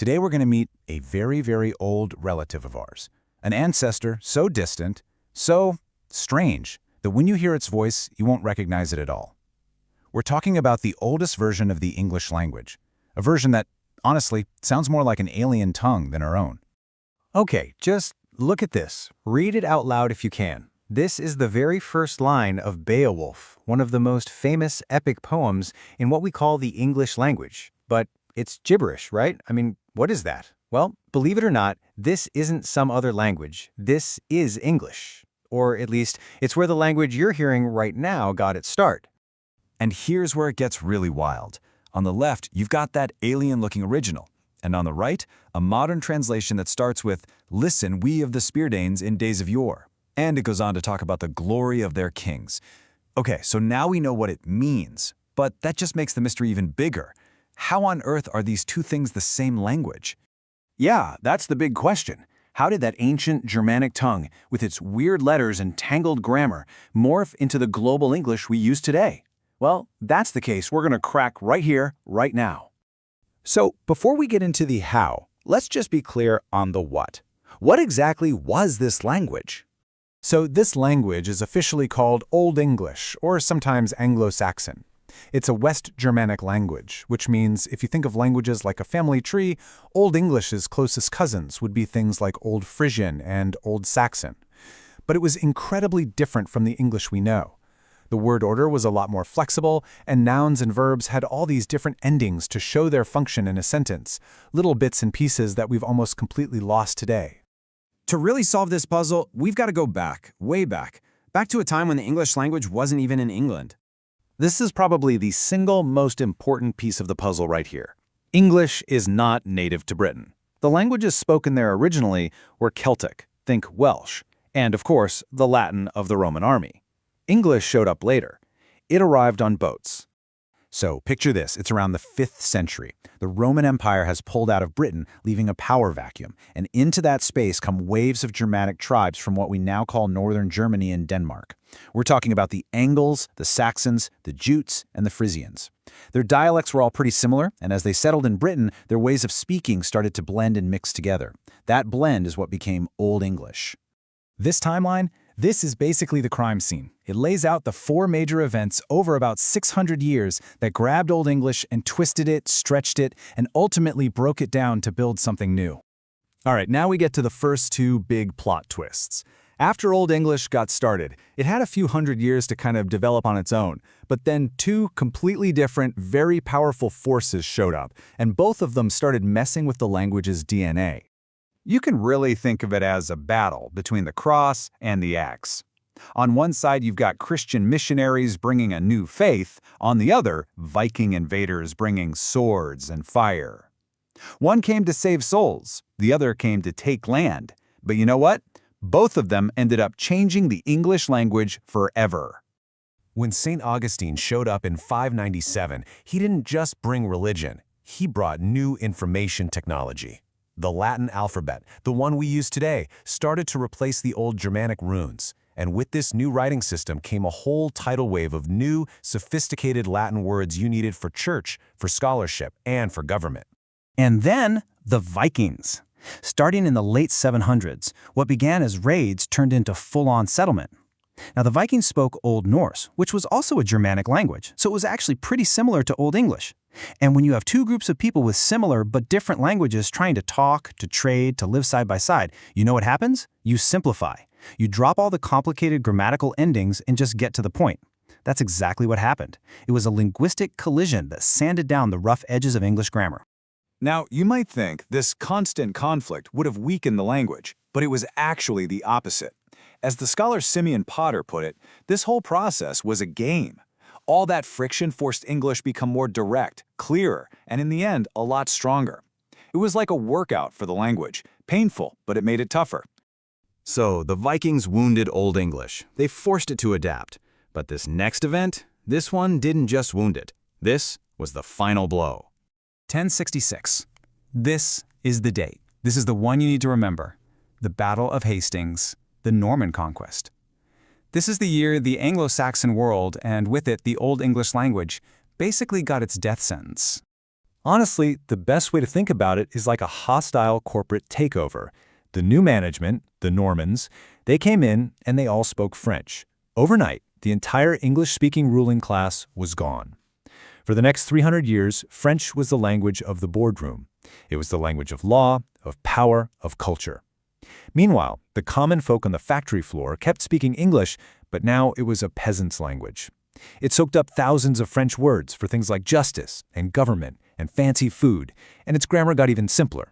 Today we're going to meet a very, very old relative of ours. An ancestor so distant, so strange, that when you hear its voice, you won't recognize it at all. We're talking about the oldest version of the English language, a version that, honestly, sounds more like an alien tongue than our own. Okay, just look at this. Read it out loud if you can. This is the very first line of Beowulf, one of the most famous epic poems in what we call the English language. But it's gibberish, right? I mean, what is that? Well, believe it or not, this isn't some other language. This is English. Or at least, it's where the language you're hearing right now got its start. And here's where it gets really wild. On the left, you've got that alien-looking original. And on the right, a modern translation that starts with, "Listen, we of the Speardanes in days of yore." And it goes on to talk about the glory of their kings. Okay, so now we know what it means, but that just makes the mystery even bigger. How on earth are these two things the same language? Yeah, that's the big question. How did that ancient Germanic tongue, with its weird letters and tangled grammar, morph into the global English we use today? Well, that's the case we're going to crack right here, right now. So, before we get into the how, let's just be clear on the what. What exactly was this language? So this language is officially called Old English, or sometimes Anglo-Saxon. It's a West Germanic language, which means if you think of languages like a family tree, Old English's closest cousins would be things like Old Frisian and Old Saxon. But it was incredibly different from the English we know. The word order was a lot more flexible, and nouns and verbs had all these different endings to show their function in a sentence, little bits and pieces that we've almost completely lost today. To really solve this puzzle, we've got to go back, way back to a time when the English language wasn't even in England. This is probably the single most important piece of the puzzle right here. English is not native to Britain. The languages spoken there originally were Celtic, think Welsh, and of course, the Latin of the Roman army. English showed up later. It arrived on boats. So picture this, it's around the 5th century. The Roman Empire has pulled out of Britain, leaving a power vacuum, and into that space come waves of Germanic tribes from what we now call northern Germany and Denmark. We're talking about the Angles, the Saxons, the Jutes, and the Frisians. Their dialects were all pretty similar, and as they settled in Britain, their ways of speaking started to blend and mix together. That blend is what became Old English. This timeline? This is basically the crime scene. It lays out the 4 major events over about 600 years that grabbed Old English and twisted it, stretched it, and ultimately broke it down to build something new. All right, now we get to the first 2 big plot twists. After Old English got started, it had a few hundred years to kind of develop on its own, but then 2 completely different, very powerful forces showed up, and both of them started messing with the language's DNA. You can really think of it as a battle between the cross and the axe. On one side, you've got Christian missionaries bringing a new faith. On the other, Viking invaders bringing swords and fire. One came to save souls, the other came to take land. But you know what? Both of them ended up changing the English language forever. When St. Augustine showed up in 597, he didn't just bring religion, he brought new information technology. The Latin alphabet, the one we use today, started to replace the old Germanic runes. And with this new writing system came a whole tidal wave of new, sophisticated Latin words you needed for church, for scholarship, and for government. And then, the Vikings. Starting in the late 700s, what began as raids turned into full-on settlement. Now, the Vikings spoke Old Norse, which was also a Germanic language, so it was actually pretty similar to Old English. And when you have 2 groups of people with similar but different languages trying to talk, to trade, to live side by side, you know what happens? You simplify. You drop all the complicated grammatical endings and just get to the point. That's exactly what happened. It was a linguistic collision that sanded down the rough edges of English grammar. Now, you might think this constant conflict would have weakened the language, but it was actually the opposite. As the scholar Simeon Potter put it, this whole process was a game. All that friction forced English become more direct, clearer, and in the end, a lot stronger. It was like a workout for the language, painful, but it made it tougher. So, the Vikings wounded Old English. They forced it to adapt. But this next event, this one didn't just wound it. This was the final blow. 1066. This is the date. This is the one you need to remember. The Battle of Hastings, the Norman Conquest. This is the year the Anglo-Saxon world, and with it the Old English language, basically got its death sentence. Honestly, the best way to think about it is like a hostile corporate takeover. The new management, the Normans, they came in and they all spoke French. Overnight, the entire English-speaking ruling class was gone. For the next 300 years, French was the language of the boardroom. It was the language of law, of power, of culture. Meanwhile, the common folk on the factory floor kept speaking English, but now it was a peasant's language. It soaked up thousands of French words for things like justice and government and fancy food, and its grammar got even simpler.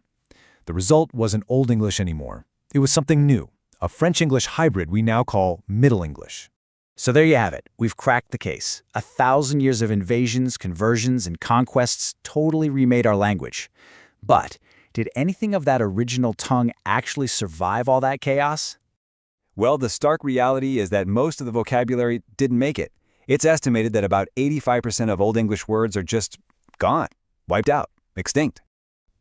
The result wasn't Old English anymore. It was something new, a French-English hybrid we now call Middle English. So there you have it. We've cracked the case. 1,000 years of invasions, conversions, and conquests totally remade our language. But did anything of that original tongue actually survive all that chaos? Well, the stark reality is that most of the vocabulary didn't make it. It's estimated that about 85% of Old English words are just gone, wiped out, extinct.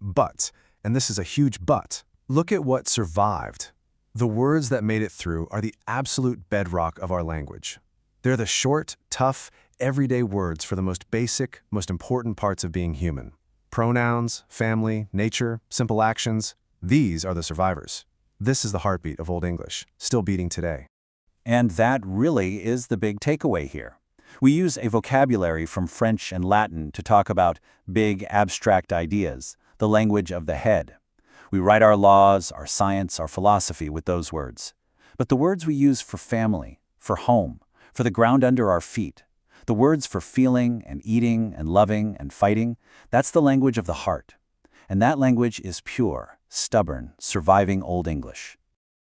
But, and this is a huge but, look at what survived. The words that made it through are the absolute bedrock of our language. They're the short, tough, everyday words for the most basic, most important parts of being human. Pronouns, family, nature, simple actions, these are the survivors. This is the heartbeat of Old English, still beating today. And that really is the big takeaway here. We use a vocabulary from French and Latin to talk about big, abstract ideas, the language of the head. We write our laws, our science, our philosophy with those words. But the words we use for family, for home, for the ground under our feet, the words for feeling and eating and loving and fighting, that's the language of the heart. And that language is pure, stubborn, surviving Old English.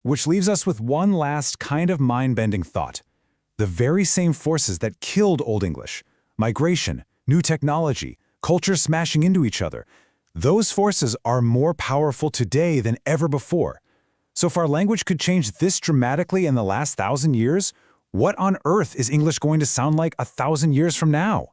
Which leaves us with one last kind of mind-bending thought. The very same forces that killed Old English, migration, new technology, cultures smashing into each other, those forces are more powerful today than ever before. So if our language could change this dramatically in the last 1,000 years, what on earth is English going to sound like 1,000 years from now?